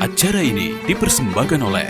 Acara ini dipersembahkan oleh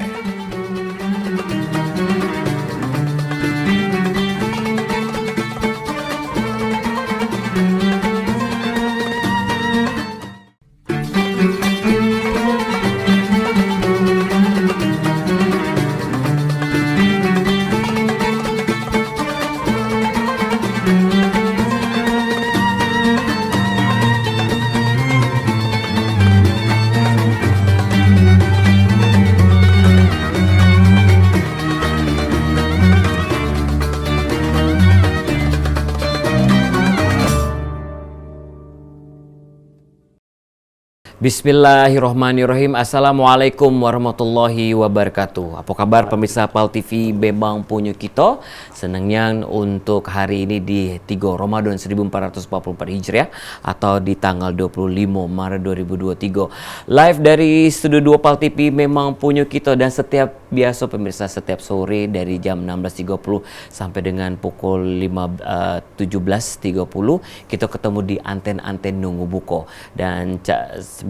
Bismillahirrahmanirrahim. Assalamualaikum warahmatullahi wabarakatuh. Apa kabar pemirsa PAL TV Bembang Punyo Kita? Senangnya untuk hari ini di 3 Ramadan 1444 Hijriah atau di tanggal 25 Maret 2023. Live dari Studio 2 PAL TV Bembang Punyo Kita, dan setiap biasa pemirsa setiap sore dari jam 16.30 sampai dengan pukul 17.30 kita ketemu di anten-anten Nunggu Buko. Dan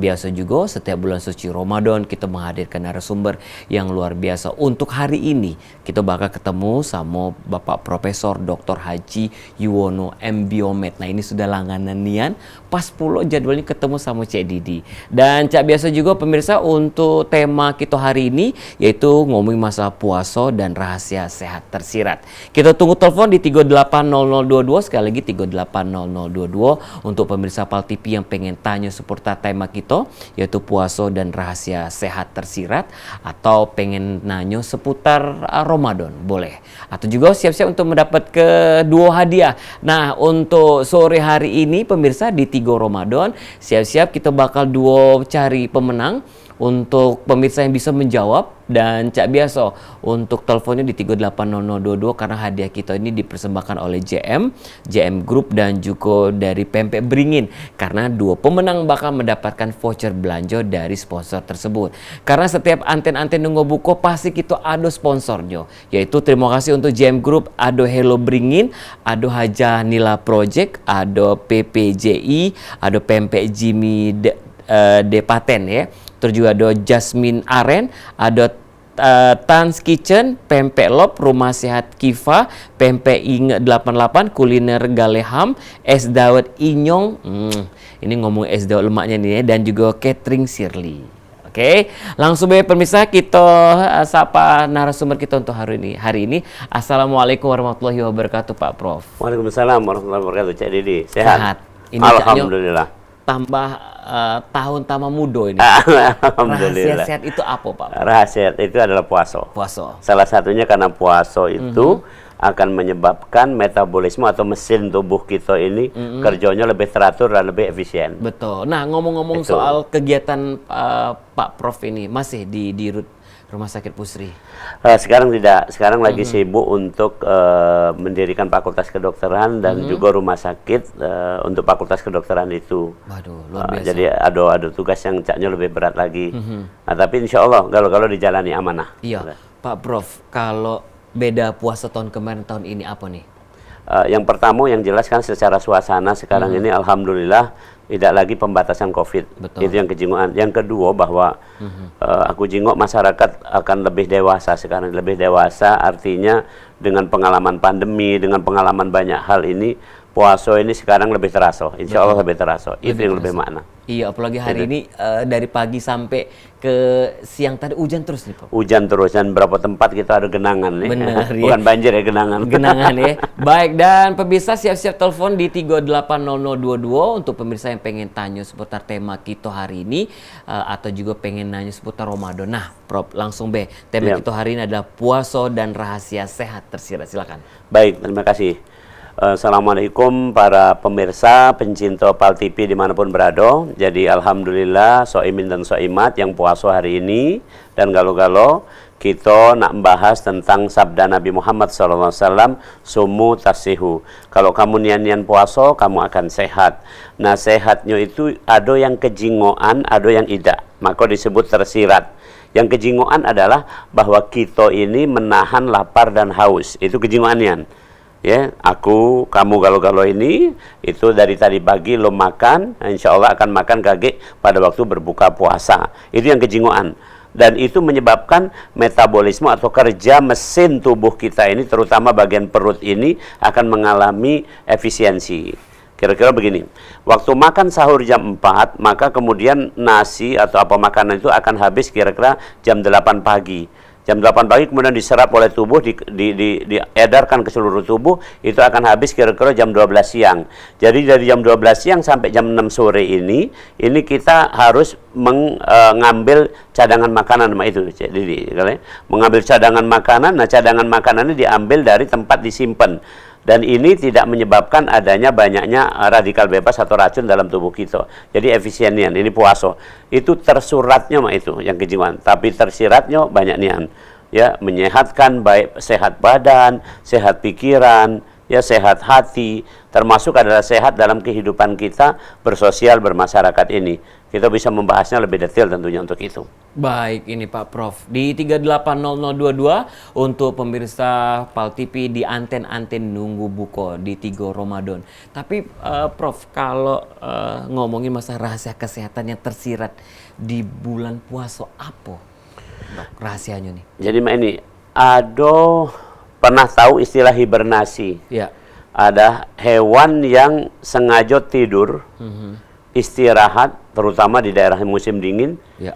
biasa juga setiap bulan suci Ramadan kita menghadirkan narasumber yang luar biasa. Untuk hari ini kita bakal ketemu sama Bapak Profesor Dr. Haji Yuwono M. Biomed. Nah, ini sudah langganan nian pas pula jadwalnya ketemu sama Cik Didi. Dan cak biasa juga pemirsa, untuk tema kita hari ini yaitu ngomongin masalah puasa dan rahasia sehat tersirat. Kita tunggu telepon di 380022, sekali lagi 380022 untuk pemirsa PAL TV yang pengen tanya seputar tema kita yaitu puasa dan rahasia sehat tersirat, atau pengen nanya seputar Ramadan boleh, atau juga siap-siap untuk mendapat kedua hadiah. Nah, untuk sore hari ini pemirsa di 3 Ramadan siap-siap kita bakal cari pemenang untuk pemirsa yang bisa menjawab. Dan cak biasa untuk teleponnya di 380022 karena hadiah kita ini dipersembahkan oleh JM Group dan juga dari Pempek Beringin, karena dua pemenang bakal mendapatkan voucher belanja dari sponsor tersebut. Karena setiap anten-anten Nunggu Buko pasti kita ada sponsornya, yaitu terima kasih untuk JM Group, ada Hello Beringin, ada Haja Nila Project, ada PPJI, ada Pempek Jimmy Depaten ya. Terus juga ada Jasmine Aren, ada Tan's Kitchen, Pempek Lop, Rumah Sehat Kifa, Pempek Inge 88, Kuliner Galeham, Es Dawet Inyong. Ini ngomong es dawet lemaknya nih ya, dan juga Catering Shirley. Oke, langsung aja pemirsa kita sapa narasumber kita untuk hari ini. Assalamualaikum warahmatullahi wabarakatuh Pak Prof. Waalaikumsalam warahmatullahi wabarakatuh. Cik Didi, sehat? Ini Alhamdulillah. Tambah tahun tambah muda ini. Alhamdulillah. Rahasia sehat itu apa Pak? Rahasia itu adalah puasa. Puasa. Salah satunya karena puasa itu akan menyebabkan metabolisme atau mesin tubuh kita ini kerjanya lebih teratur dan lebih efisien. Betul. Nah, ngomong-ngomong soal kegiatan Pak Prof ini masih di Rumah Sakit Pusri. Sekarang tidak. Sekarang lagi sibuk untuk mendirikan fakultas kedokteran dan juga rumah sakit untuk fakultas kedokteran itu. Waduh, luar biasa. Jadi ada tugas yang caknya lebih berat lagi. Nah, tapi insya Allah kalau dijalani amanah. Iya, Pak Prof. Kalau beda puasa tahun kemarin tahun ini apa nih? Yang pertama yang jelas kan secara suasana sekarang ini alhamdulillah tidak lagi pembatasan COVID. Betul. Itu yang kejingoan. Yang kedua bahwa aku jingok masyarakat akan lebih dewasa sekarang. Lebih dewasa artinya dengan pengalaman pandemi, dengan pengalaman banyak hal ini, puasa ini sekarang lebih terasa. Insya Allah lebih terasa. Itu yang lebih makna. Iya, apalagi hari ini dari pagi sampai ke siang tadi hujan terus nih Pak. Hujan terus, dan beberapa tempat kita ada genangan nih. Benar, bukan ya. banjir ya, genangan. Genangan ya. Baik, dan pemirsa siap-siap telepon di 380022 untuk pemirsa yang pengen tanya seputar tema kita hari ini atau juga pengen nanya seputar Ramadan. Nah, Prof, langsung tema kita hari ini adalah puasa dan rahasia sehat tersirat. Silakan. Baik, terima kasih. Assalamualaikum para pemirsa pencinta PAL TV dimanapun berada. Jadi alhamdulillah soimin dan soimat yang puasa hari ini. Dan galau-galau kita nak membahas tentang sabda Nabi Muhammad SAW, sumu tasihu. Kalau kamu nian-nian puasa, kamu akan sehat. Nah, sehatnya itu ada yang kejingoan, ada yang tidak. Maka disebut tersirat. Yang kejingoan adalah bahwa kita ini menahan lapar dan haus. Itu kejingoannya. Ya, aku, kamu galau-galau ini, itu dari tadi pagi lo makan, insya Allah akan makan kage pada waktu berbuka puasa. Itu yang kejinguan. Dan itu menyebabkan metabolisme atau kerja mesin tubuh kita ini, terutama bagian perut ini, akan mengalami efisiensi. Kira-kira begini, waktu makan sahur jam 4, maka kemudian nasi atau apa makanan itu akan habis kira-kira jam 8 pagi. Jam 8 pagi kemudian diserap oleh tubuh, diedarkan ke seluruh tubuh, itu akan habis kira-kira jam 12 siang. Jadi dari jam 12 siang sampai jam 6 sore ini kita harus mengambil cadangan makanan itu. Jadi mengambil cadangan makanan, nah cadangan makanan ini diambil dari tempat disimpan. Dan ini tidak menyebabkan adanya banyaknya radikal bebas atau racun dalam tubuh kita. Jadi efisiennya, ini puasa. Itu tersuratnya itu yang kejiwaan. Tapi tersiratnya banyak nian. Ya, menyehatkan baik sehat badan, sehat pikiran, ya sehat hati, termasuk adalah sehat dalam kehidupan kita bersosial bermasyarakat ini. Kita bisa membahasnya lebih detail tentunya untuk itu. Baik, ini Pak Prof. Di 380022 untuk pemirsa PAL TV di anten-anten nunggu buko di 3 Ramadan. Tapi Prof, kalau ngomongin masalah rahasia kesehatan yang tersirat di bulan puasa apa? Dok, rahasianya nih. Jadi ini pernah tahu istilah hibernasi? Ya. Ada hewan yang sengaja tidur, istirahat, terutama di daerah musim dingin, ya.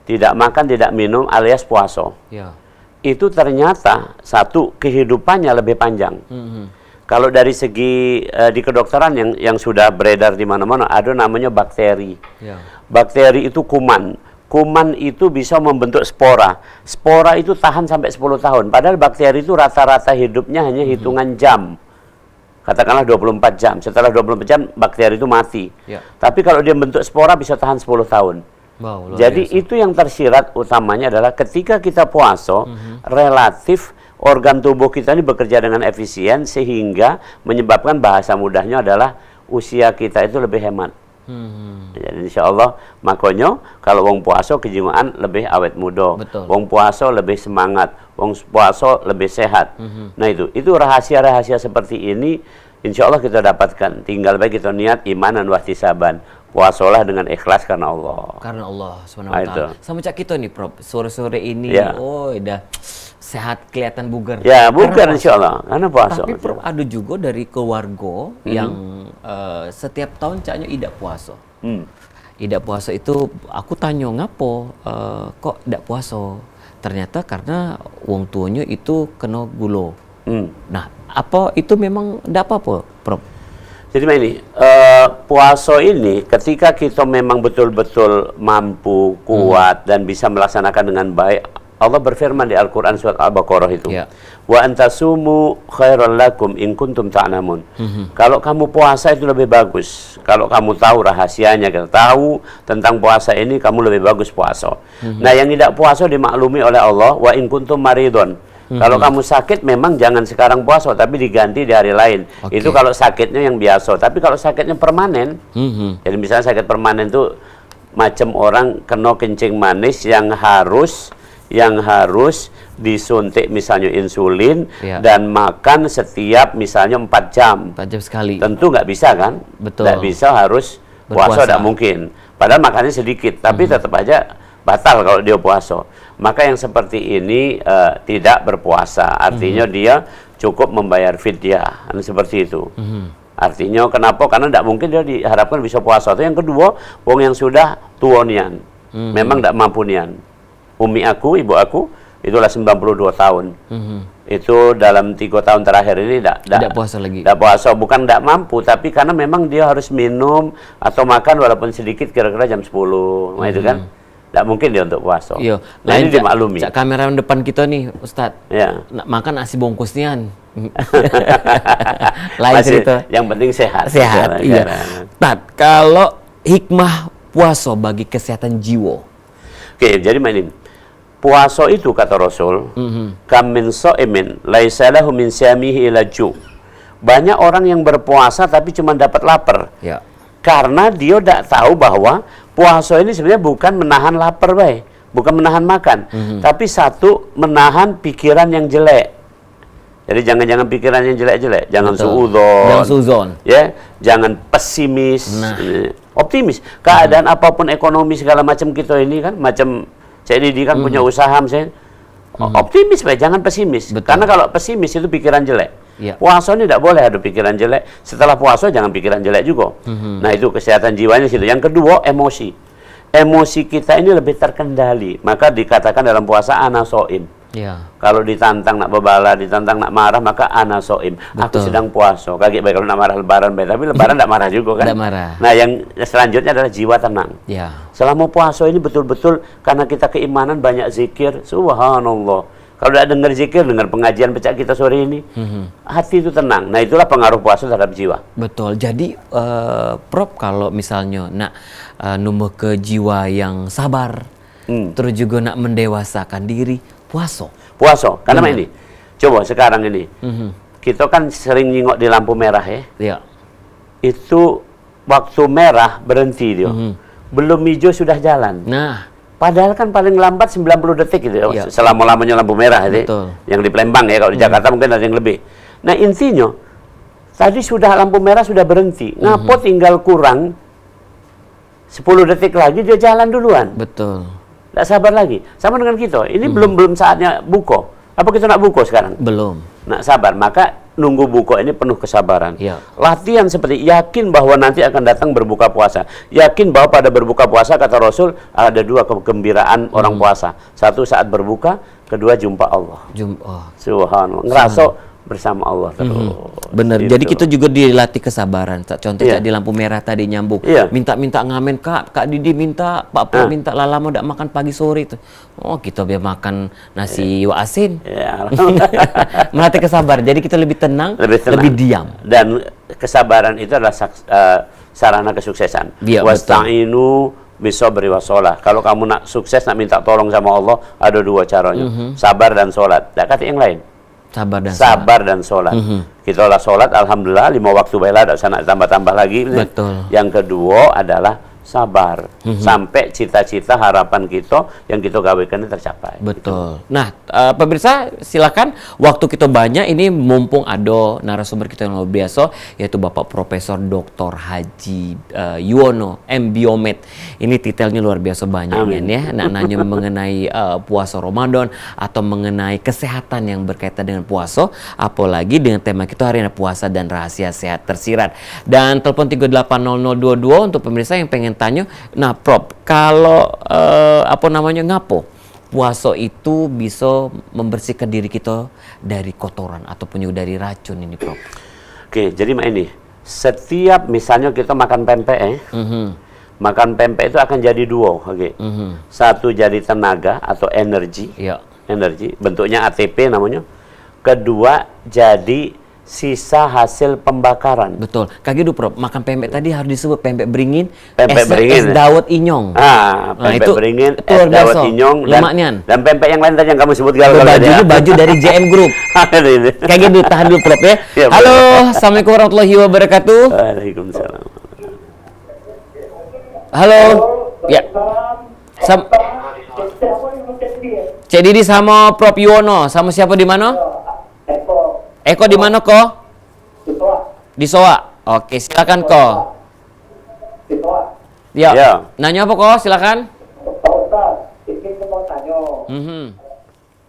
Tidak makan, tidak minum, alias puasa. Ya. Itu ternyata satu kehidupannya lebih panjang. Kalau dari segi di kedokteran yang sudah beredar di mana-mana, ada namanya bakteri. Ya. Bakteri itu kuman. Kuman itu bisa membentuk spora. Spora itu tahan sampai 10 tahun. Padahal bakteri itu rata-rata hidupnya hanya hitungan jam. Katakanlah 24 jam. Setelah 24 jam, bakteri itu mati. Ya. Tapi kalau dia bentuk spora bisa tahan 10 tahun. Wow, jadi biasa. itu yang tersirat utamanya adalah ketika kita puasa, relatif organ tubuh kita ini bekerja dengan efisien sehingga menyebabkan bahasa mudahnya adalah usia kita itu lebih hemat. Jadi insya Allah makanya kalau wong puasa kejiwaan lebih awet muda, wong puasa lebih semangat, wong puasa lebih sehat. Nah itu rahasia-rahasia seperti ini insya Allah kita dapatkan. Tinggal baik kita niat iman dan wahtisaban. Puasalah dengan ikhlas karena Allah. Karena Allah SWT. Sama cak kita nih Prof, sore-sore ini, udah sehat, kelihatan bugar. Ya, bugar insya Allah, karena puasa. Tapi Prof, ada juga dari keluarga yang setiap tahun caknya tidak puasa. Tidak puasa itu, aku tanya ngapo, kok tidak puasa? Ternyata karena wong tuanya itu kena gula. Nah, apa itu memang tidak apa-apa, Prof? Jadi ini puasa ini ketika kita memang betul-betul mampu, kuat dan bisa melaksanakan dengan baik, Allah berfirman di Al-Qur'an surat Al-Baqarah itu, wa antasumu khairan lakum in kuntum ta'lamun. Kalau kamu puasa itu lebih bagus. Kalau kamu tahu rahasianya, kita tahu tentang puasa ini, kamu lebih bagus puasa. Nah, yang tidak puasa dimaklumi oleh Allah, wa in kuntum maridun. Kalau kamu sakit memang jangan sekarang puasa, tapi diganti di hari lain. Itu kalau sakitnya yang biasa. Tapi kalau sakitnya permanen, jadi misalnya sakit permanen itu macam orang kena kencing manis yang harus disuntik misalnya insulin dan makan setiap misalnya 4 jam. 4 jam sekali. Tentu nggak bisa kan? Betul. Nggak bisa, harus puasa tidak mungkin. Padahal makannya sedikit, tapi tetap aja batal kalau dia puasa. Maka yang seperti ini tidak berpuasa. Artinya dia cukup membayar fidyah. Seperti itu. Artinya kenapa? Karena tidak mungkin dia diharapkan bisa puasa. Itu yang kedua, wong yang sudah tua nian. Memang tidak mampu nian. Umi aku, ibu aku, itulah 92 tahun. Itu dalam 3 tahun terakhir ini tidak puasa lagi. Tidak puasa, bukan tidak mampu, tapi karena memang dia harus minum atau makan walaupun sedikit kira-kira jam 10. Nah itu kan. Tidak mungkin dia untuk puasa. Iya. Nah ini dimaklumi. Kamera depan kita nih, Ustadz. Ya. Makan nasi bungkusnian. Lain cerita. Yang penting sehat. Sehat, iya. Tat, kalau hikmah puasa bagi kesehatan jiwa. Oke, jadi mainin. Puasa itu kata Rasul, kam min sha'imin laisa lahu min siyamihi illa ju'. Banyak orang yang berpuasa tapi cuma dapat lapar. Ya. Karena dia tidak tahu bahwa puasa ini sebenarnya bukan menahan lapar, bukan menahan makan, tapi satu menahan pikiran yang jelek. Jadi jangan pikiran yang jelek-jelek, jangan Betul. suudzon. Jangan suudzon. Ya, jangan pesimis. Nah. Optimis. Keadaan apapun ekonomi segala macam kita ini kan macam saya Didi kan punya usaha misalnya. Optimis Pak, jangan pesimis. Betul. Karena kalau pesimis itu pikiran jelek. Ya. Puasa ini tidak boleh ada pikiran jelek. Setelah puasa jangan pikiran jelek juga. Nah, itu kesehatan jiwanya situ. Yang kedua, emosi. Emosi kita ini lebih terkendali. Maka dikatakan dalam puasa ana soim. Ya. Kalau ditantang nak bebala, ditantang nak marah, maka ana soim. Aku Betul. sedang puasa. Kaget baik kalau nak marah lebaran baik. Tapi lebaran tidak marah juga kan. Tidak marah. Nah, yang selanjutnya adalah jiwa tenang. Ya. Selama puasa ini betul-betul karena kita keimanan banyak zikir. Subhanallah. Kalau tidak dengar zikir, dengar pengajian pecah kita sore ini, hati itu tenang. Nah, itulah pengaruh puasa terhadap jiwa. Betul. Jadi Prof, kalau misalnya nak numbuh ke jiwa yang sabar, terus juga nak mendewasakan diri, puasa. Puasa. Karena ini, coba sekarang ini, kita kan sering nyingok di lampu merah ya. Ya. Itu waktu merah berhenti dia. Belum hijau sudah jalan. Nah, Padahal kan paling lambat 90 detik gitu ya. Iya. Selama-lamanya lampu merah itu. Betul. Yang di Palembang ya, kalau di Jakarta mungkin ada yang lebih. Nah, intinya tadi sudah lampu merah sudah berhenti. Ngapo tinggal kurang 10 detik lagi dia jalan duluan. betul. Tidak sabar lagi. Sama dengan kita. Ini belum saatnya buka. Apa kita nak buka sekarang? Belum. Nak sabar. Maka nunggu buka ini penuh kesabaran. Iya. Latihan seperti yakin bahwa nanti akan datang berbuka puasa. Yakin bahwa pada berbuka puasa kata Rasul ada dua kegembiraan orang puasa. Satu saat berbuka, kedua jumpa Allah. Subhanallah. Ngerasa bersama Allah terus. Bener. Gitu. Jadi kita juga dilatih kesabaran. Contohnya Iya. di lampu merah tadi nyambung. Iya. Minta ngamen Kak Didi minta, Pak Pro minta lama udah makan pagi sore itu. Oh, kita biar makan nasi asin. Ya. Melatih kesabaran. Jadi kita lebih tenang, lebih diam. Dan kesabaran itu adalah sarana kesuksesan. Iya, Wasta'inu bisabri wassalah. Kalau kamu nak sukses, nak minta tolong sama Allah, ada dua caranya. Sabar dan sholat. Tak kata yang lain. Sabar dan sholat. Kita lah sholat, alhamdulillah 5 waktu baiklah, tidak usah nak tambah-tambah lagi. Betul. Yang kedua adalah sabar sampai cita-cita harapan kita yang kita gawekan tercapai. Betul. Nah, pemirsa silakan, waktu kita banyak ini, mumpung ada narasumber kita yang luar biasa yaitu Bapak Profesor Dr. Haji Yuwono M. Biomed. Ini titelnya luar biasa banyak ya. Nak nanya mengenai puasa Ramadan atau mengenai kesehatan yang berkaitan dengan puasa, apalagi dengan tema kita hari ini puasa dan rahasia sehat tersirat. Dan telepon 380022 untuk pemirsa yang pengen tanya. Nah, Prof, kalau ngapo puasa itu bisa membersihkan diri kita dari kotoran ataupun juga dari racun ini, Prof? Oke, jadi ini setiap misalnya kita makan pempek makan pempek itu akan jadi dua, satu jadi tenaga atau energi, energi bentuknya ATP namanya. Kedua jadi sisa hasil pembakaran. Betul. Kaki Prof, makan pempek tadi harus disebut pempek beringin, pempek beringin, es dawet inyong. Pempek beringin, es dawet inyong, dan pempek yang lain tadi yang kamu sebut baju dari JM Group. Kaki dulu, tahan dulu Prof ya. Halo, Assalamualaikum warahmatullahi wabarakatuh. Waalaikumsalam. Halo. Ya. Cek Didi sama Prof Yuwono, sama siapa di mana? Eko di mana kok? Di Soa. Oke, silakan kok. Ya. Nanya apa kok? Silakan. Pak Ustaz, ini saya mau tanya.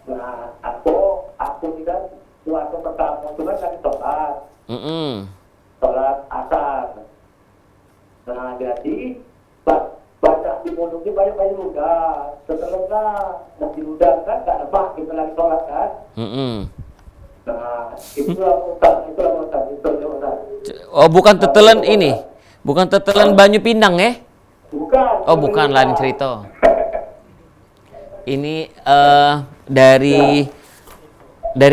Nah, aku tidak waktu pertama itu kan sholat. Sholat asar. Nah, jadi baca di mulutnya banyak ludah. Setelah diludah kan nggak lemak kita lagi sholat kan. Nah, itulah Ustaz. Oh, bukan tetelan ini. Bukan tetelan Banyu Pinang ya? Bukan. Oh, bukan, lain cerita. Ini dari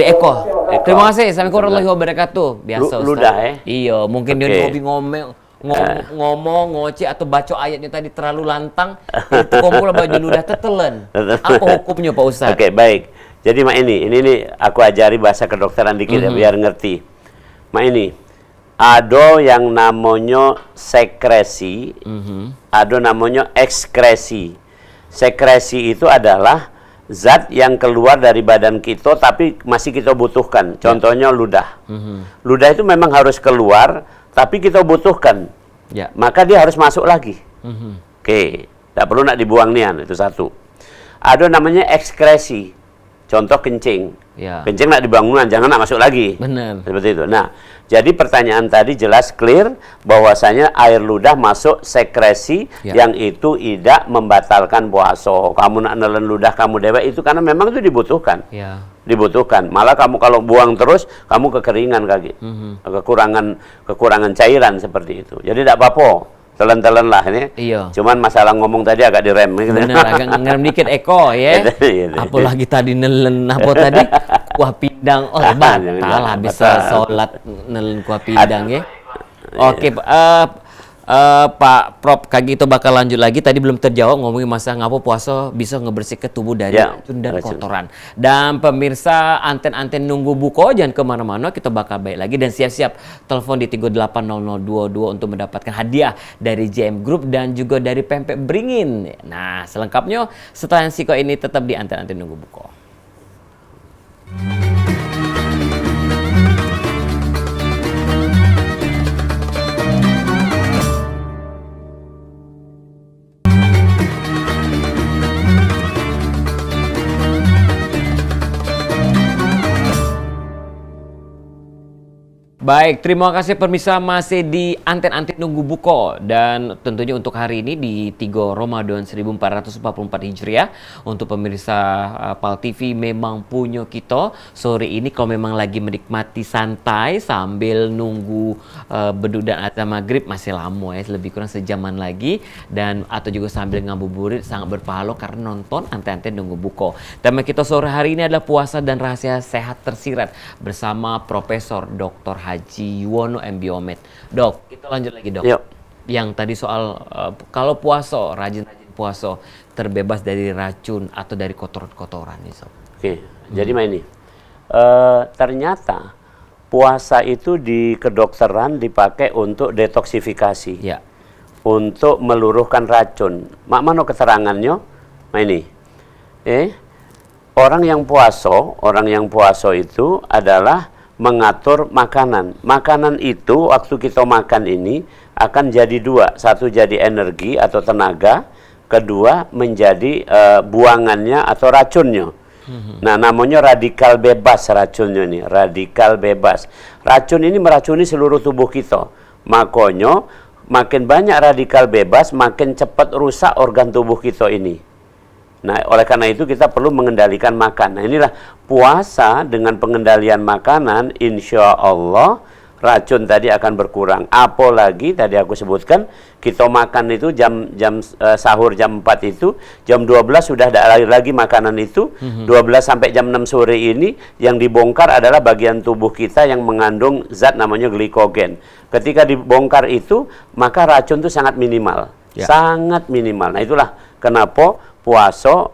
Eko. Terima kasih. Assalamualaikum warahmatullahi wabarakatuh. Biasa Ustaz. Ludah ya? Iya, mungkin dia ngomong, ngoceh atau baca ayatnya tadi terlalu lantang, itu kumpul baju ludah tetelan. Apa hukumnya Pak Ustaz? Oke, baik. Jadi ini aku ajari bahasa kedokteran dikit ya biar ngerti. Ini ada yang namanya sekresi, ada namanya ekskresi. Sekresi itu adalah zat yang keluar dari badan kita tapi masih kita butuhkan. Contohnya ludah. Ludah itu memang harus keluar tapi kita butuhkan. Ya. Maka dia harus masuk lagi. Oke, tidak perlu nak dibuang nian, itu satu. Ada namanya ekskresi. Contoh kencing. Ya. Kencing nak dibangunan, jangan nak masuk lagi. Benar. Seperti itu. Nah, jadi pertanyaan tadi jelas clear bahwasanya air ludah masuk sekresi yang itu tidak membatalkan puasa. Kamu nak nelen ludah kamu dewek itu karena memang itu dibutuhkan. Ya. Dibutuhkan. Malah kamu kalau buang terus kamu kekeringan kaki. Kekurangan cairan seperti itu. Jadi tidak apa-apa. Telan-telan lah ini. Iya. Cuman masalah ngomong tadi agak direm. Benar, agak ngerem dikit Eko ya. Apalagi tadi nelen apa tadi? Kuah pindang. Oh, batal lah bisa sholat nelen kuah pindang ya. Oke, Pak Prof, kaki itu bakal lanjut lagi. Tadi belum terjawab ngomongin masalah ngapa puasa bisa ngebersihkan tubuh dari racun dan kotoran. Dan pemirsa anten-anten nunggu buko, jangan kemana-mana, kita bakal balik lagi. Dan siap-siap telepon di 380022 untuk mendapatkan hadiah dari JM Group dan juga dari pempek beringin. Nah, selengkapnya setelah yang siko ini tetap di anten-anten nunggu buko. Baik, terima kasih pemirsa masih di anten-anten nunggu buko. Dan tentunya untuk hari ini di 3 Ramadan 1444 Hijriah untuk pemirsa PAL TV memang punya kita. Sore ini kalau memang lagi menikmati santai sambil nunggu beduk dan azan maghrib masih lama ya, lebih kurang sejaman lagi. Dan atau juga sambil ngabuburit sangat berpahala karena nonton anten-anten nunggu buko. Tema kita sore hari ini adalah puasa dan rahasia sehat tersirat bersama Profesor Dr. Haji Yuwono M. Biomed. Dok, kita lanjut lagi dok. Yuk. Yang tadi soal kalau puasa, rajin-rajin puasa terbebas dari racun atau dari kotoran-kotoran nih sob. Oke, jadi ini ternyata puasa itu di kedokteran dipakai untuk detoksifikasi. Ya. Untuk meluruhkan racun. Mak mana keterangannya? Nah ini. Orang yang puasa itu adalah mengatur makanan. Makanan itu waktu kita makan ini akan jadi dua. Satu jadi energi atau tenaga. Kedua menjadi buangannya atau racunnya. Nah, namanya radikal bebas racunnya ini. Radikal bebas. Racun ini meracuni seluruh tubuh kita. Makanya makin banyak radikal bebas, makin cepat rusak organ tubuh kita ini. Nah, oleh karena itu kita perlu mengendalikan makan. Nah, inilah puasa dengan pengendalian makanan, insya Allah racun tadi akan berkurang. Apalagi tadi aku sebutkan, kita makan itu sahur jam 4 itu, jam 12 sudah ada lagi makanan itu, 12 sampai jam 6 sore ini yang dibongkar adalah bagian tubuh kita yang mengandung zat namanya glikogen. Ketika dibongkar itu, maka racun itu sangat minimal. Ya. Sangat minimal. Nah, itulah kenapa puasa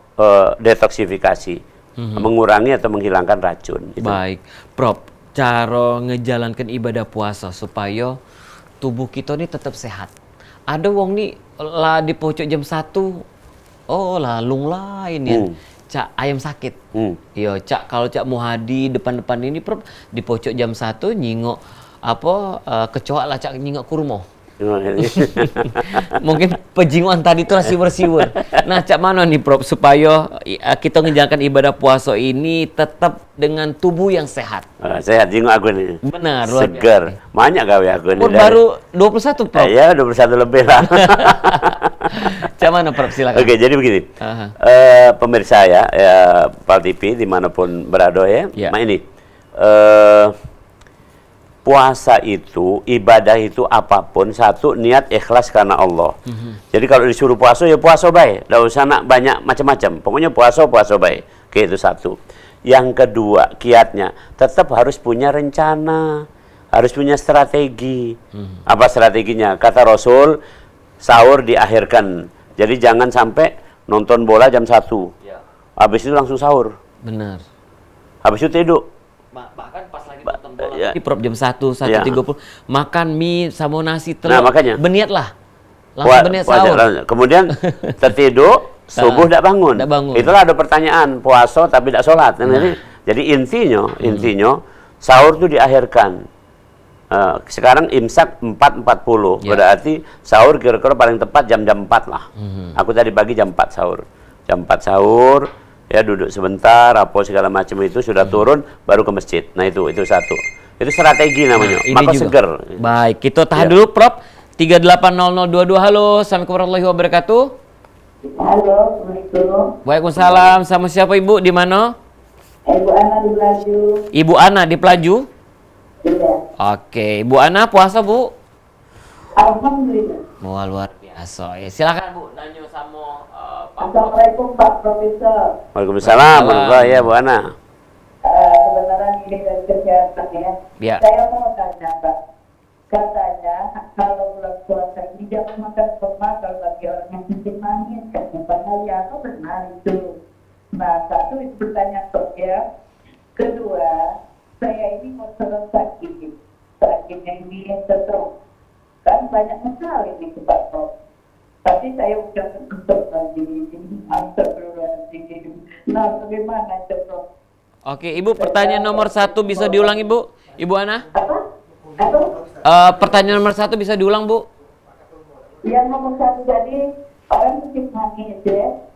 detoksifikasi, mengurangi atau menghilangkan racun. Gitu. Baik, Prof, cara ngejalankan ibadah puasa supaya tubuh kita ini tetap sehat. Ada wong nih lah di pojok jam 1, oh lah lung lain ya. Cak ayam sakit. Iya, cak kalau cak muhadi depan-depan ini Prof di pojok jam 1 nyingok kecoa lah cak nyingok kurma. Mungkin pejinguan tadi itu siwur-siwur. Nah, cak mana nih Prof supaya kita menjalankan ibadah puasa ini tetap dengan tubuh yang sehat. Sehat jinguk aku nih. Benar, seger. Banyak gawe aku nih. Baru 21 Prof. Ya, 21 lebih lah. Cak mana Prof, silakan. Oke, jadi begini. Pemirsa ya, PAL TV dimanapun berada ya. Nah ini. Puasa itu, ibadah itu apapun, satu niat ikhlas karena Allah. Jadi kalau disuruh puasa ya puasa baik, tidak usah nak banyak macam-macam. Pokoknya puasa baik. Oke, itu satu. Yang kedua, kiatnya tetap harus punya rencana, harus punya strategi. Apa strateginya? Kata Rasul, sahur diakhirkan. Jadi jangan sampai nonton bola jam 1. Habis itu langsung sahur. Benar. Habis itu tidur. Bahkan pas lagi nonton bola, Prof jam 1:30 makan mie sama nasi telur. Nah, makanya berniat lah. Langsung berniat sahur. Kemudian tertidur, subuh tidak bangun. Nggak bangun. Itulah ada pertanyaan, puasa tapi tidak sholat. Jadi intinya sahur itu diakhirkan. Sekarang imsak 4.40, berarti sahur kira-kira paling tepat jam-jam 4 lah. Aku tadi pagi jam 4 sahur. Jam 4 sahur, ya duduk sebentar, apa segala macam itu sudah turun, baru ke masjid. Nah itu satu. Itu strategi namanya, ini maka juga. seger. Baik, kita tahan dulu Prof. 380022. Halo, assalamualaikum warahmatullahi wabarakatuh. Halo, Assalamualaikum. Waalaikumsalam. Sama siapa Ibu? Di mana? Ibu Ana di Belaju. Ibu Ana di Pelaju. Iya. Oke, Ibu Ana puasa Bu? Alhamdulillah. Wah, luar biasa. Ya, silakan Bu, nanya sama Pak. Assalamualaikum Pak Profesor. Waalaikumsalam, warahmatullahi ya Bu Ana. Kebenaran ini dari kesehatan ya. Ya. Saya mau tanya Pak. Katanya kalau bulan puasa ini jangan makan kurma kalau bagi orang yang kencing manis. Katanya ya, apa benar itu? Nah, satu itu pertanyaan ya. Kedua, saya ini mau sakit. Sakitnya ini stroke. Kan banyak sekali nih Pak Prof. Tapi saya udah untuk lagi astagfirullahaladzim. Nah, bagaimana itu Prof? Oke, Ibu, pertanyaan nomor 1 bisa diulang Ibu? Ibu Ana? Apa? Pertanyaan nomor 1 bisa diulang Bu? Yang nomor 1 tadi orang kencing manis ya.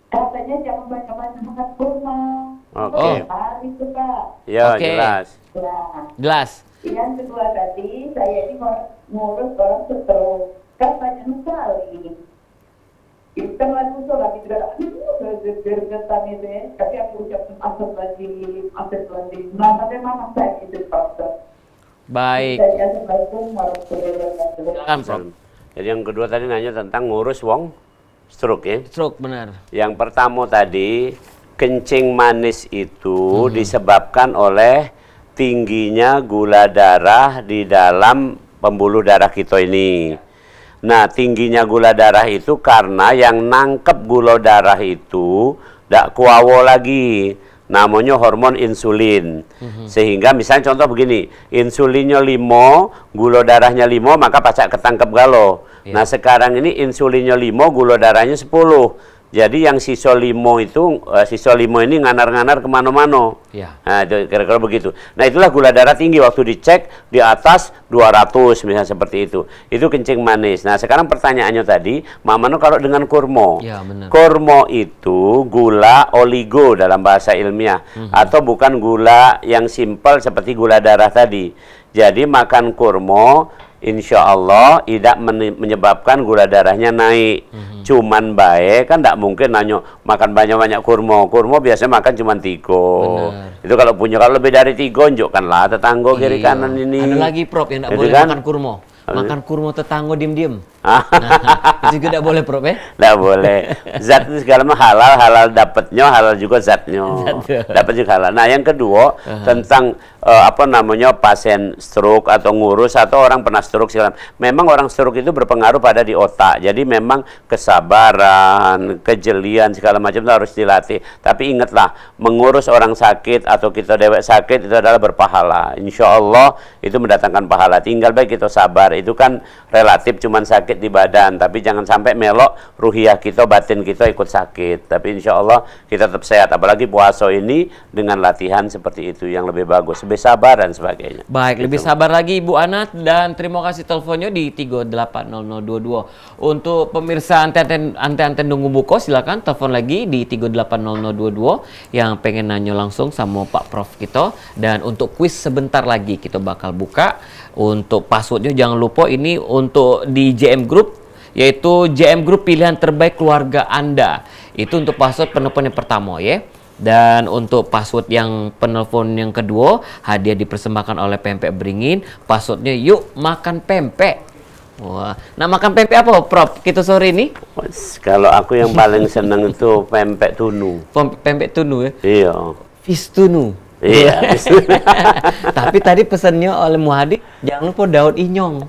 Katanya jangan banyak-banyak makan kurma. Oke. Hari itu Pak. Ya, Oke. jelas. Nah, Jelas. yang kedua tadi saya ini ngurus orang stroke. Kan banyak sekali. Itu kan lagu sholat itu ada gergetan itu ya. Tapi aku ucapkan astagfirullahaladzim. Nah, bagaimana saya itu Pak? Baik. Assalamualaikum warahmatullahi wabarakatuh. Silakan Prof. Jadi yang kedua tadi nanya tentang ngurus wong stroke ya. Stroke benar. Yang pertama tadi, kencing manis itu disebabkan oleh tingginya gula darah di dalam pembuluh darah kita ini. Nah, tingginya gula darah itu karena yang nangkep gula darah itu tidak kuawo lagi. Namanya hormon insulin. Sehingga misalnya contoh begini, insulinnya 5, gula darahnya 5, maka pacak ketangkep galo. Nah, sekarang ini insulinnya 5, gula darahnya 10. Jadi yang sisa 5 itu, sisa 5 ini nganar-nganar kemana-mana. Ya. Nah, itu kira-kira begitu. Nah, itulah gula darah tinggi waktu dicek di atas 200 misalnya seperti itu. Itu kencing manis. Nah, sekarang pertanyaannya tadi, Mamano kalau dengan kurma. Ya, benar. Kurma itu gula oligo dalam bahasa ilmiah atau bukan gula yang simpel seperti gula darah tadi. Jadi makan kurma insya Allah tidak menyebabkan gula darahnya naik. Cuman baik kan tidak mungkin nanya makan banyak-banyak kurma. Kurma biasanya makan cuma 3. Benar. Itu kalau punya, kalau lebih dari 3 unjukkanlah tetangga kiri Iya. kanan ini. Ada lagi Prof yang tidak Itu boleh kan? makan kurma. Makan kurma tetangga diem-diem. Ah. Nah, itu juga tidak boleh Prof ya? Tidak boleh. Zat itu segala macam halal, halal dapatnya, halal juga zatnya. Dapat juga halal. Nah, yang kedua tentang pasien stroke atau ngurus atau orang pernah stroke segala. Memang orang stroke itu berpengaruh pada di otak. Jadi memang kesabaran, kejelian segala macam itu harus dilatih. Tapi ingatlah, mengurus orang sakit atau kita dewek sakit itu adalah berpahala. Insya Allah itu mendatangkan pahala. Tinggal baik kita sabar. Itu kan relatif cuman sakit di badan, tapi jangan sampai melok ruhiyah kita, batin kita ikut sakit. Tapi insya Allah kita tetap sehat. Apalagi puasa ini dengan latihan seperti itu yang lebih bagus, lebih sabar dan sebagainya. Baik, Gitu. lebih sabar lagi Ibu Ana, dan terima kasih teleponnya di 380022. Untuk pemirsa anten nunggu buko, silakan telepon lagi di 380022 yang pengen nanya langsung sama Pak Prof kita. Dan untuk kuis sebentar lagi kita bakal buka. Untuk passwordnya jangan lupa, ini untuk di JM Group, yaitu JM Group pilihan terbaik keluarga Anda. Itu untuk password penelpon yang pertama ya. Dan untuk password yang penelpon yang kedua, hadiah dipersembahkan oleh Pempek Beringin. Passwordnya yuk makan pempek. Wah, nah makan pempek apa Prof kita sore ini? Kalau aku yang paling senang itu pempek tunu. Pempek tunu ya? Iya. Fish tunu. Iya. Tapi tadi pesannya oleh Muhadi, jangan lupa daun inyong.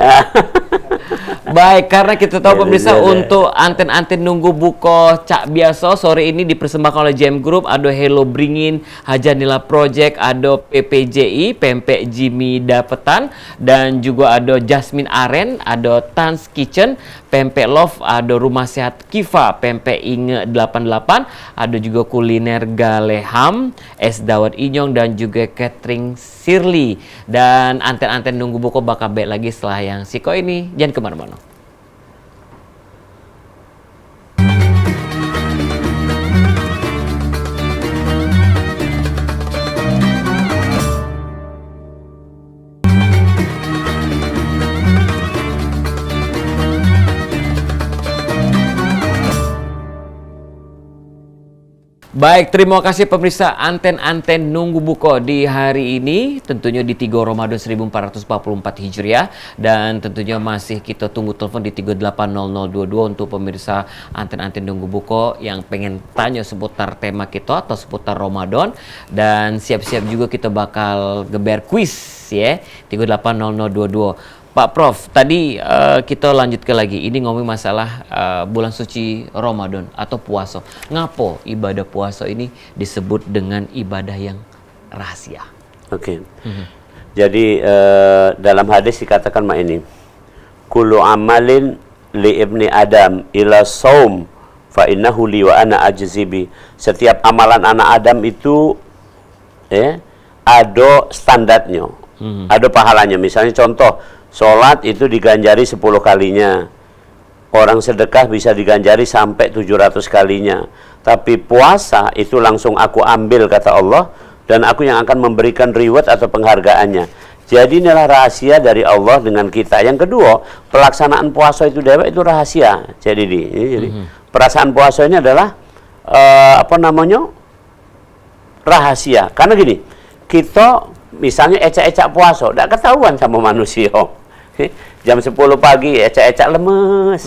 Baik, karena kita tahu pemirsa untuk anten-anten nunggu buko cak biasa sore ini dipersembahkan oleh JM Group. Ada Hello Beringin, Hajanila Project, ada PPJI, Pempek Jimmy Dapetan, dan juga ada Jasmine Aren, ada Tans Kitchen, Pempek Love, ada Rumah Sehat Kifa, Pempek Inge 88, ada juga Kuliner Galeham, Es Dawet Inyong, dan juga Catering Sirli. Dan anten-anten nunggu buku bakal baik lagi setelah yang siko ini. Jangan kemana-mana. Baik, terima kasih pemirsa anten-anten nunggu buko di hari ini, tentunya di 3 Ramadan 1444 Hijriah, dan tentunya masih kita tunggu telepon di 380022 untuk pemirsa anten-anten nunggu buko yang pengen tanya seputar tema kita atau seputar Ramadan, dan siap-siap juga kita bakal geber kuis ya, 380022. Pak Prof, tadi kita lanjut ke lagi. Ini ngomong masalah bulan suci Ramadan atau puasa. Ngapo ibadah puasa ini disebut dengan ibadah yang rahasia? Oke. Jadi dalam hadis dikatakan mak ini, kullu amalin li ibni Adam ila saum fa innahu li wa ana ajzibi. Setiap amalan anak Adam itu ada standarnya, ada pahalanya. Misalnya contoh, sholat itu diganjari 10 kalinya. Orang sedekah bisa diganjari sampai 700 kalinya. Tapi puasa itu langsung aku ambil, kata Allah, dan aku yang akan memberikan reward atau penghargaannya. Jadi inilah rahasia dari Allah dengan kita. Yang kedua, pelaksanaan puasa itu dewek itu rahasia. Jadi perasaan puasa ini adalah rahasia. Karena gini, kita misalnya ecak-ecak puasa, tidak ketahuan sama manusia. Jam 10 pagi ecak-ecak lemes,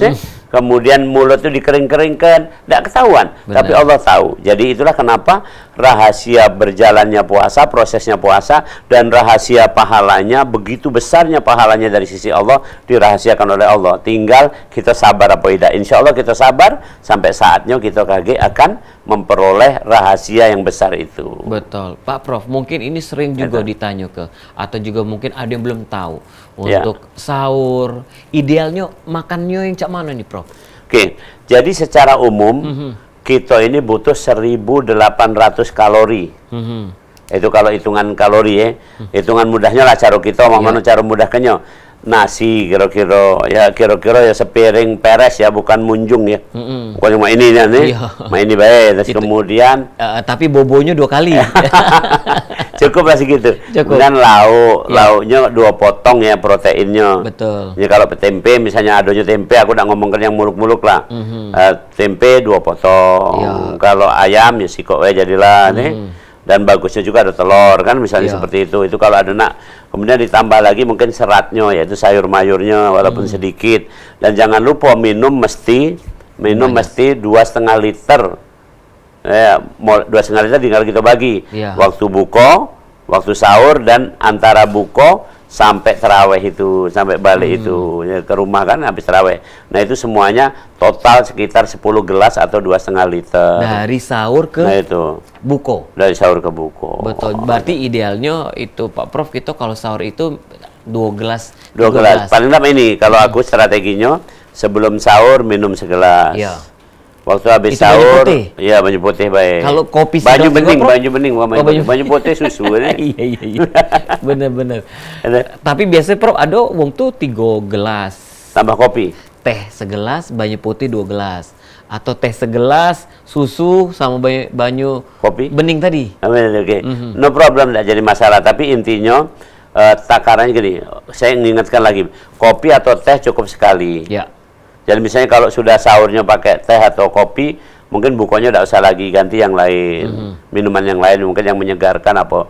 kemudian mulut itu dikering-keringkan, tidak ketahuan. Benar. Tapi Allah tahu. Jadi itulah kenapa rahasia berjalannya puasa, prosesnya puasa, dan rahasia pahalanya, begitu besarnya pahalanya dari sisi Allah, dirahasiakan oleh Allah. Tinggal kita sabar apa tidak. Insya Allah kita sabar, sampai saatnya kita akan memperoleh rahasia yang besar itu. Betul. Pak Prof, mungkin ini sering juga ditanya atau juga mungkin ada yang belum tahu. Untuk sahur, idealnya makannya yang cak mana nih Prof? Oke, jadi secara umum kita ini butuh 1.800 kalori. Itu kalau hitungan kalori ya. Hitungan mudahnya lah cara kita, mana cara mudahkannya. Nasi kira-kira ya sepiring peres ya, bukan munjung ya. Bukan cuma ini nih. Ini baik. Terus kemudian tapi bobonya 2 kali. Cukup lah segitu. Kemudian lauknya 2 potong ya proteinnya. Betul. Jadi kalau tempe misalnya adanya tempe, aku udah ngomongkan yang muluk-muluk lah. Tempe 2 potong. Kalau ayam ya sikok jadilah nih. Dan bagusnya juga ada telur kan misalnya seperti itu. Itu kalau ada nak. Kemudian ditambah lagi mungkin seratnya, yaitu sayur mayurnya walaupun sedikit. Dan jangan lupa minum mesti 2,5 liter. 2,5 liter tinggal kita bagi. Waktu buko, waktu sahur, dan antara buko sampai terawih itu, sampai balik itu ya, ke rumah kan habis terawih. Nah itu semuanya total sekitar 10 gelas atau 2,5 liter. Dari sahur ke buko. Dari sahur ke buko. Betul. Berarti idealnya itu Pak Prof, kita kalau sahur itu 2 gelas. 2 gelas. Paling lama ini kalau aku strateginya sebelum sahur minum segelas. Waktu habis itu sahur, iya banyu putih baik. Kalau kopi banyu bening, banyu putih susu iya. Bener. Tapi biasanya Prof ada wong tuh 3 gelas. Tambah kopi. Teh segelas, banyu putih 2 gelas. Atau teh segelas, susu sama banyu kopi bening tadi. Oke. No problem, tidak jadi masalah. Tapi intinya takarannya gini. Saya mengingatkan lagi, kopi atau teh cukup sekali. Jadi misalnya kalau sudah sahurnya pakai teh atau kopi, mungkin bukanya tidak usah lagi, ganti yang lain, minuman yang lain, mungkin yang menyegarkan apa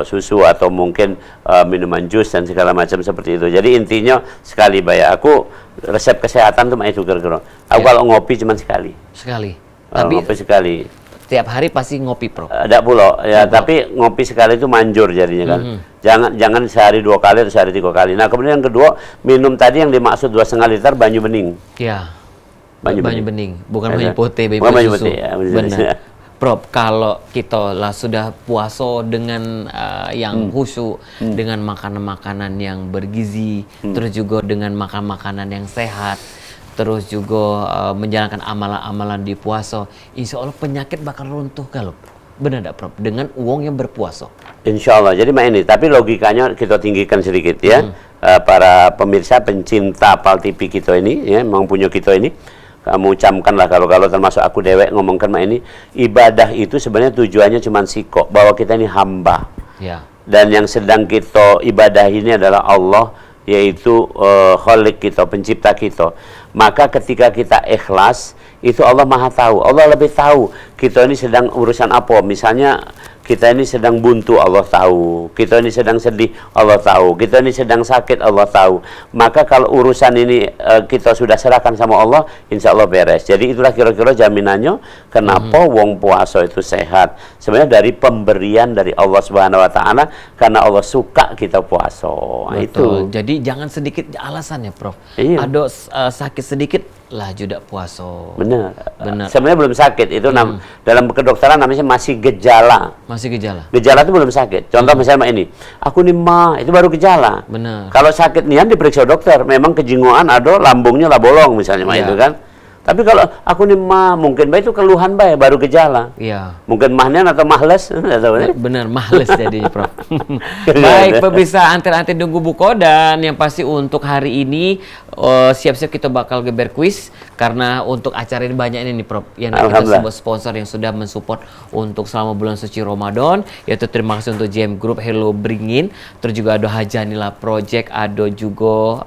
susu atau mungkin minuman jus dan segala macam seperti itu. Jadi intinya sekali bayar. Aku resep kesehatan tuh itu kira-kira. Aku kalau ngopi cuma sekali. Tapi ngopi sekali. Tiap hari pasti ngopi Prof? Tidak pula ya, tapi ngopi sekali itu manjur jadinya kan. Jangan sehari 2 kali atau sehari 3 kali. Nah kemudian yang kedua, minum tadi yang dimaksud 2,5 liter banyu bening. Iya. Banyu bening, bukan banyu putih, banyu susu. Putih, ya, benar. Prof, kalau kita lah sudah puasa dengan yang khusyuk, dengan makanan-makanan yang bergizi, terus juga dengan makan makanan yang sehat, terus juga menjalankan amalan-amalan di puasa, insya Allah penyakit bakal runtuh kalau benar tidak Prof? Dengan uang yang berpuasa. Insya Allah. Jadi ini, tapi logikanya kita tinggikan sedikit ya. Para pemirsa pencinta PAL TV kita ini, ya, mempunyai kita ini, kamu camkanlah kalau termasuk aku dewek ngomongkan ini, ibadah itu sebenarnya tujuannya cuma siko, bahwa kita ini hamba. Ya. Dan yang sedang kita ibadah ini adalah Allah, yaitu Khalik kita, pencipta kita. Maka ketika kita ikhlas, itu Allah Maha tahu. Allah lebih tahu kita ini sedang urusan apa. Misalnya kita ini sedang buntu, Allah tahu. Kita ini sedang sedih, Allah tahu. Kita ini sedang sakit, Allah tahu. Maka kalau urusan ini kita sudah serahkan sama Allah, insya Allah beres. Jadi itulah kira-kira jaminannya kenapa wong puasa itu sehat. Sebenarnya dari pemberian dari Allah Subhanahu Wa Taala, karena Allah suka kita puasa. Nah, itu. Jadi jangan sedikit alasannya, Prof. Iya. Ada sakit sedikit lah juga puasa. Benar. Benar. Sebenarnya belum sakit. Itu dalam kedokteran namanya masih gejala. Masih gejala. Gejala itu belum sakit. Contoh misalnya ini, aku nih mah, itu baru gejala. Benar. Kalau sakit nian diperiksa dokter, memang kejinguan ada, lambungnya lah bolong misalnya, Iya. itu kan. Tapi kalau aku nih mah, mungkin itu keluhan baru gejala. Iya. Mungkin mahnian atau mahles, nggak tahu ya. Benar, males jadinya, Prof. Baik, pemirsa, antir-antir nunggu buko, dan yang pasti untuk hari ini siap-siap kita bakal geber kuis, karena untuk acara ini banyak ini nih, Prof, yang kita sebut sponsor yang sudah mensupport untuk selama bulan suci Ramadan, yaitu terima kasih untuk JM Group, Hello Bringin, terus juga ada Hajanila Project, ada juga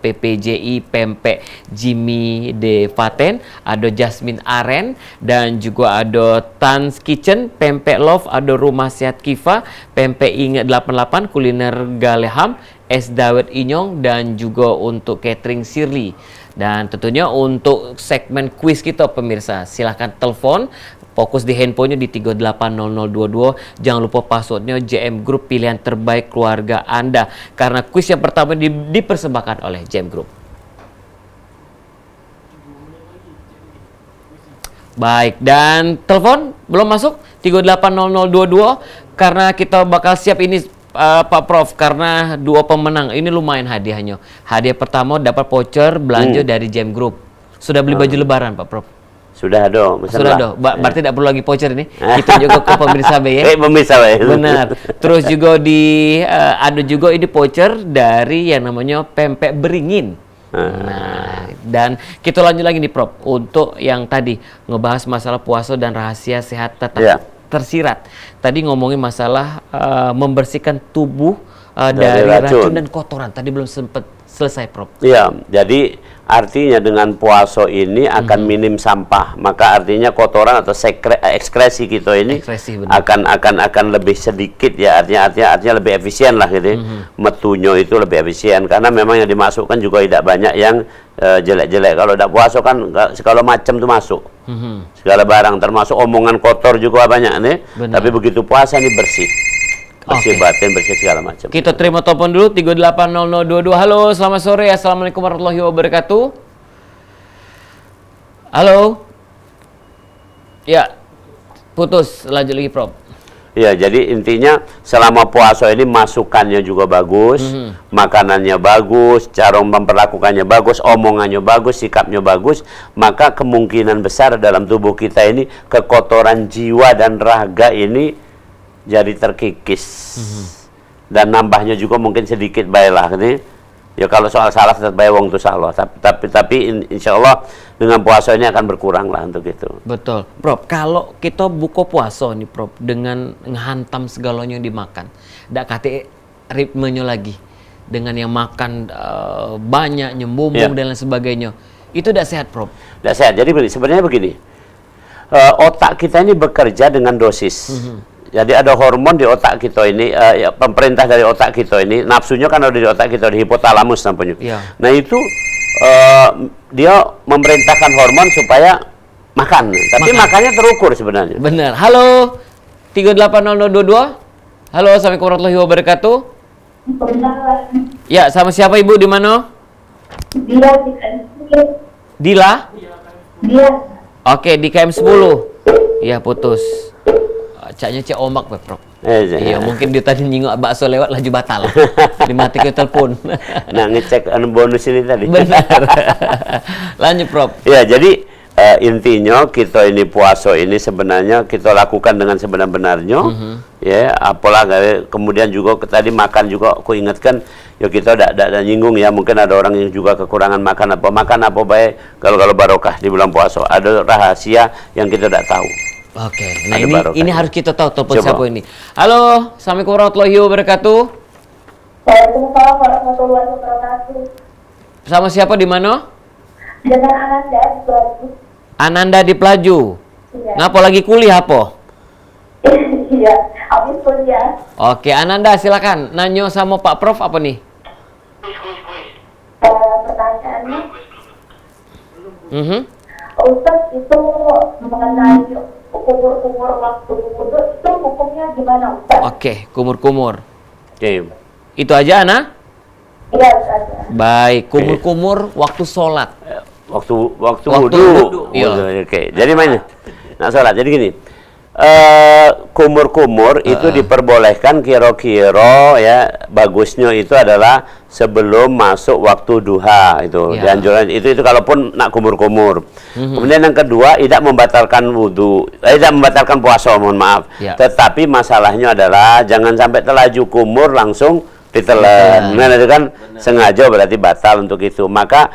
PPJI Pempek Jimmy De Faten, ada Jasmine Aren, dan juga ada Tan's Kitchen, Pempek Love, ada Rumah Sehat Kifa, Pempek Ingat 88, Kuliner Galeham, Es Dawet Inyong, dan juga untuk catering Shirley. Dan tentunya untuk segmen kuis kita, pemirsa, silahkan telepon, fokus di handphonenya di 380022. Jangan lupa passwordnya JM Group, pilihan terbaik keluarga Anda, karena kuis yang pertama dipersembahkan oleh JM Group. Baik, dan telepon belum masuk 380022, karena kita bakal siap ini Pak Prof, karena dua pemenang ini lumayan hadiahnya. Hadiah pertama dapat voucher belanja dari JM Group. Sudah beli baju lebaran, Pak Prof? Sudah dong. Sudah dong. Berarti tidak perlu lagi voucher ini. Kita juga ke pemirsa B ya. Pemirsa B. Benar. Terus juga ada juga ini voucher dari yang namanya Pempek Beringin. Nah, dan kita lanjut lagi nih, Prof, untuk yang tadi ngebahas masalah puasa dan rahasia sehat tetap tersirat. Tadi ngomongin masalah membersihkan tubuh dari racun dan kotoran. Tadi belum sempat selesai, Prof. Iya, jadi artinya dengan puasa ini akan minim sampah, maka artinya kotoran atau ekskresi kita ini akan lebih sedikit ya, artinya lebih efisien lah gitu. Metunya itu lebih efisien karena memang yang dimasukkan juga tidak banyak yang jelek-jelek. Kalau tidak puasa kan segala macam tuh masuk, segala barang termasuk omongan kotor juga banyak nih. Tapi begitu puasa ini bersih. Bersih batin, bersih segala macam. Kita terima telepon dulu 380022. Halo, selamat sore. Assalamualaikum warahmatullahi wabarakatuh. Halo. Ya, putus. Lanjut lagi, Prof. Ya, jadi intinya selama puasa ini masukannya juga bagus, makanannya bagus, cara memperlakukannya bagus, omongannya bagus, sikapnya bagus, maka kemungkinan besar dalam tubuh kita ini kekotoran jiwa dan raga ini jadi terkikis. Dan nambahnya juga mungkin sedikit baiklah nih. Ya kalau soal salah tetap baik wong itu salah, tapi insya Allah dengan puasa ini akan berkurang lah untuk itu. Betul, Prof. Kalau kita buka puasa nih, Prof, dengan ngehantam segalanya yang dimakan, ndak kate ritmenya lagi dengan yang makan banyak, nyembumbung dan lain sebagainya, itu tidak sehat, Prof. Tidak sehat. Jadi sebenarnya begini, otak kita ini bekerja dengan dosis. Jadi ada hormon di otak kita ini, pemerintah dari otak kita ini, nafsunya kan ada di otak kita, di hipotalamus namanya. Nah itu dia memerintahkan hormon supaya makan, tapi makannya terukur sebenarnya. Benar. Halo, 380022. Halo, assalamualaikum warahmatullahi wabarakatuh. Ya, sama siapa Ibu, di mana? Dila. Oke, di KM 10. Ya, putus. Caknya cek ombak, Prof. Iya, mungkin dia tadi nyingok bakso lewat laju batal. Dimatikan telepon. Nah, ngecek bonus ini tadi. Benar. Lanjut, Prof. Ya, jadi intinya kita ini puasa ini sebenarnya kita lakukan dengan sebenar-benarnya. Ya, apalagi kemudian juga tadi makan juga aku ingatkan ya kita tidak nyinggung ya, mungkin ada orang yang juga kekurangan makan apa baik kalau barokah di bulan puasa. Ada rahasia yang kita tidak tahu. Oke, nah ini harus kita tahu telepon siapa ini. Halo, Assalamualaikum warahmatullahi wabarakatuh. Waalaikumsalam warahmatullahi wabarakatuh. Sama siapa di mana? Dengan Ananda di Pelaju. Ananda di Pelaju. Iya. Ngapa lagi kuliah apa? Iya, habis kuliah. Oke, Ananda silakan nanyo sama Pak Prof apa nih? Pertanyaannya, Ustaz itu mengenai kumur-kumur waktu wudhu itu hukumnya gimana Ustaz? Oke, kumur-kumur. Oke. Itu aja, Ana? Iya Ustaz. Baik, kumur-kumur waktu sholat. Waktu wudu. wudu. Iya. Oke. Jadi mana? Nah, sholat. Jadi gini. Kumur-kumur itu diperbolehkan kira-kira ya, bagusnya itu adalah sebelum masuk waktu duha itu. Ya. Dianjurkan itu kalaupun nak kumur-kumur. Kemudian yang kedua, tidak membatalkan wudu, tidak membatalkan puasa, mohon maaf. Ya. Tetapi masalahnya adalah jangan sampai terlaju kumur langsung ditelan. Nah, itu kan sengaja berarti batal untuk itu. Maka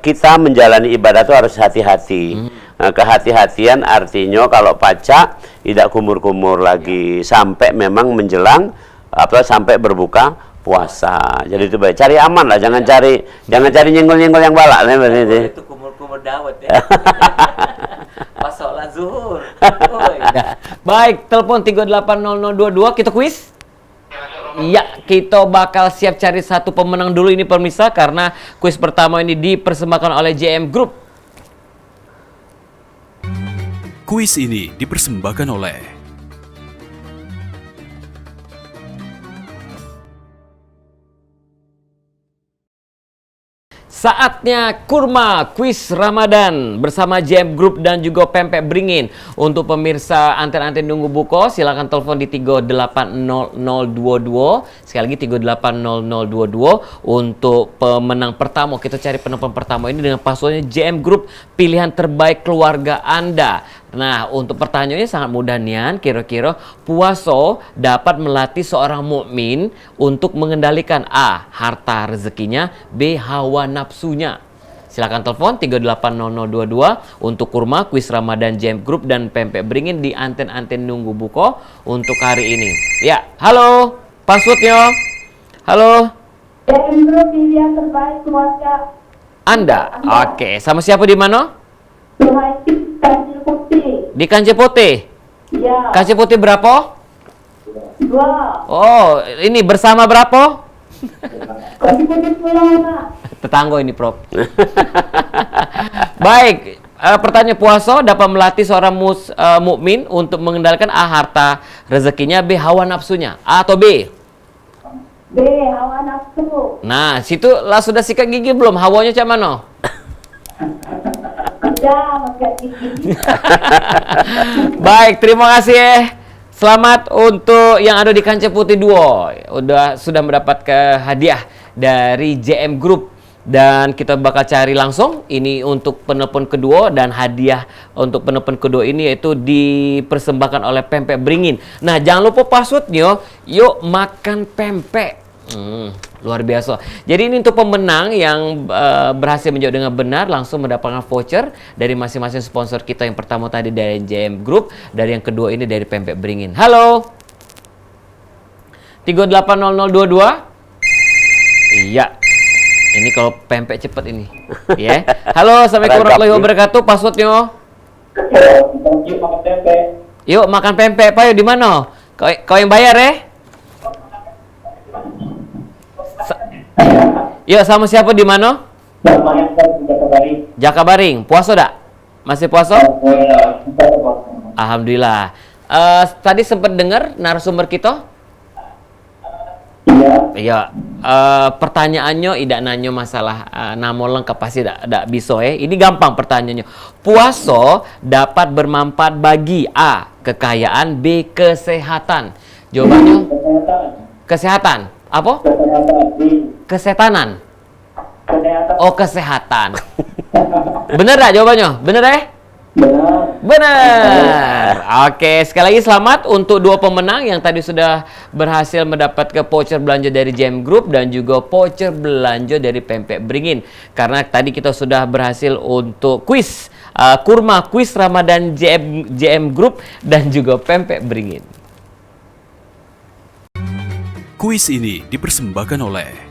kita menjalani ibadah itu harus hati-hati. Nah, kehati-hatian artinya kalau pacak tidak kumur-kumur lagi sampai memang menjelang sampai berbuka puasa. Jadi itu baik. Cari aman lah, jangan cari nyenggol-nyenggol yang balak. Itu kumur-kumur dawet ya. Pas sholat zuhur. Baik, telepon 380022 kita kuis. Iya, kita bakal siap cari satu pemenang dulu ini pemirsa, karena kuis pertama ini dipersembahkan oleh JM Group. Kuis ini dipersembahkan oleh Saatnya kurma kuis Ramadan bersama JM Group dan juga Pempek Beringin. Untuk pemirsa anten-anten nunggu buko, silakan telepon di 380022. Sekali lagi 380022 untuk pemenang pertama. Kita cari penonton pertama ini dengan passwordnya JM Group, pilihan terbaik keluarga Anda. Nah, untuk pertanyaannya sangat mudah Nian. Kira-kira puasa dapat melatih seorang mukmin untuk mengendalikan A. harta rezekinya, B. hawa nafsunya. Silakan telepon 380022 untuk kurma kuis Ramadan JM Group dan Pempek Beringin di anten-anten nunggu buko untuk hari ini. Ya, halo. Passwordnya. Halo. JM Group pilihan terbaik keluarga Anda. Oke, sama siapa di mana? Kancil Putih. Di Kancil Putih. Iya. Kancil Putih berapa? 2. Oh, ini bersama berapa? Kancil Putih 10. Tetangga ini, Prof. Baik, pertanyaan puasa dapat melatih seorang mukmin untuk mengendalikan A. harta rezekinya, B. hawa nafsunya. A atau B? B. hawa nafsu. Nah, situ lah sudah sikat gigi belum? Hawanya macam mana? Udah, makan gigi. Baik, terima kasih. Selamat untuk yang ada di Kancil Putih 2. Sudah mendapatkan hadiah dari JM Group. Dan kita bakal cari langsung ini untuk penelpon kedua, dan hadiah untuk penelpon kedua ini yaitu dipersembahkan oleh Pempek Beringin. Nah, jangan lupa passwordnya, yuk makan pempek. Luar biasa. Jadi ini untuk pemenang yang berhasil menjawab dengan benar langsung mendapatkan voucher dari masing-masing sponsor kita. Yang pertama tadi dari JM Group, dari yang kedua ini dari Pempek Beringin. Halo. 380022. Iya. Ini kalau pempek cepet ini. Ya. Halo, Assalamualaikum warahmatullahi wabarakatuh. Passwordnya. Yuk makan tempe. Yuk makan pempek. Pak, yuk di mana? Kau yang bayar ya? Yuk, sama siapa di mana? Jakabaring. Puasa dak? Masih puasa? Alhamdulillah. Tadi sempat dengar narasumber kita? Iya. Pertanyaannya tidak nanya masalah nama lengkap, pasti tidak bisa ya. Ini gampang pertanyaannya. Puasa dapat bermanfaat bagi A. kekayaan, B. kesehatan. Jawabannya Kesehatan. kesehatan. Apa? Kesehatan. Kesetanan. Kesehatan. Oh, kesehatan. Bener nggak jawabannya? Bener deh? Benar. Benar. Oke, sekali lagi selamat untuk dua pemenang yang tadi sudah berhasil mendapat ke voucher belanja dari JM Group dan juga voucher belanja dari Pempek Beringin. Karena tadi kita sudah berhasil untuk kuis kurma kuis Ramadan JM Group dan juga Pempek Beringin. Kuis ini dipersembahkan oleh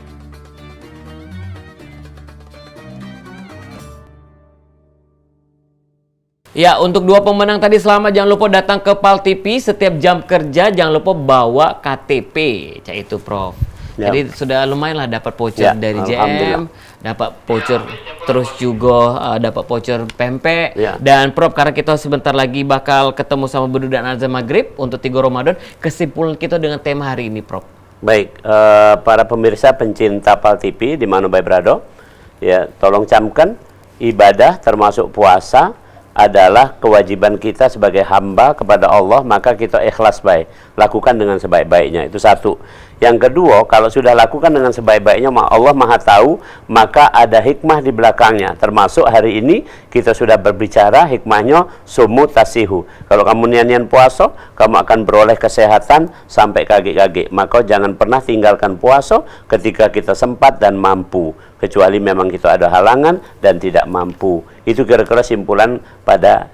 Ya, untuk dua pemenang tadi selamat. Jangan lupa datang ke PAL TV setiap jam kerja. Jangan lupa bawa KTP, yaitu Prof. Ya. Jadi sudah lumayan lah dapat voucher Ya, dari alhamdulillah. JM, dapat voucher terus juga dapat voucher pempek. Ya. Dan Prof, karena kita sebentar lagi bakal ketemu sama Bedu dan azan maghrib untuk 3 Ramadan, kesimpulan kita dengan tema hari ini, Prof. Baik, para pemirsa pencinta PAL TV di mana Bapak berada, ya tolong camkan ibadah termasuk puasa adalah kewajiban kita sebagai hamba kepada Allah, maka kita ikhlas baik, lakukan dengan sebaik-baiknya. Itu satu. Yang kedua, kalau sudah lakukan dengan sebaik-baiknya, Allah Maha tahu, maka ada hikmah di belakangnya. Termasuk hari ini kita sudah berbicara hikmahnya sumu tasihu. Kalau kamu nian-nian puasa, kamu akan beroleh kesehatan sampai kaki-kaki. Maka jangan pernah tinggalkan puasa ketika kita sempat dan mampu, kecuali memang kita ada halangan dan tidak mampu. Itu kira-kira simpulan pada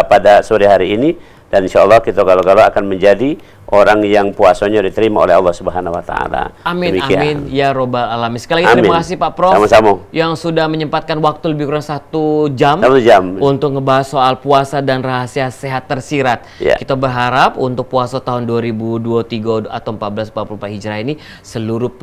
pada sore hari ini, dan insya Allah kita kalau akan menjadi orang yang puasanya diterima oleh Allah Subhanahu wa taala. Amin, Demikian. amin ya robbal alamin. Sekali lagi terima Amin. kasih Pak Prof Sama-sama. yang sudah menyempatkan waktu lebih kurang 1 jam, 1 jam. untuk ngebahas soal puasa dan rahasia sehat tersirat. Ya. Kita berharap untuk puasa tahun 2023 atau 1444 Hijrah ini seluruh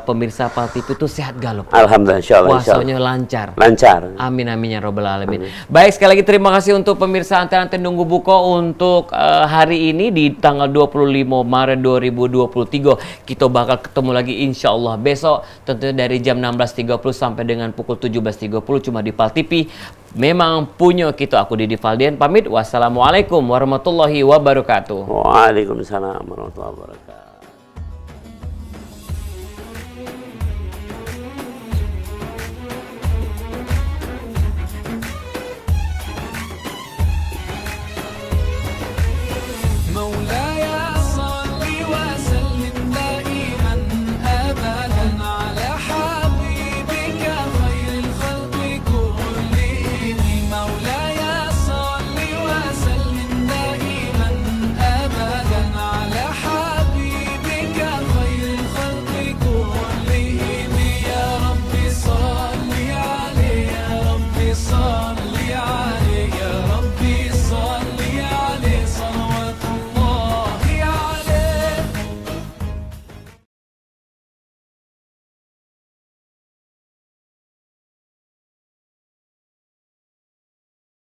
pemirsa PAL TV itu sehat galau. Alhamdulillah, insya Allah. Puasanya lancar. Lancar. Amin, amin ya robbal alamin. Baik, sekali lagi terima kasih untuk pemirsa Anten-Anten Nunggu Buko untuk hari ini di tanggal 25 Maret 2023. Kita bakal ketemu lagi insya Allah besok, tentunya dari jam 16.30 sampai dengan pukul 17.30 cuma di PAL TV. Memang punya kita. Aku Didi Valdian pamit. Wassalamualaikum warahmatullahi wabarakatuh. Waalaikumsalam warahmatullahi wabarakatuh.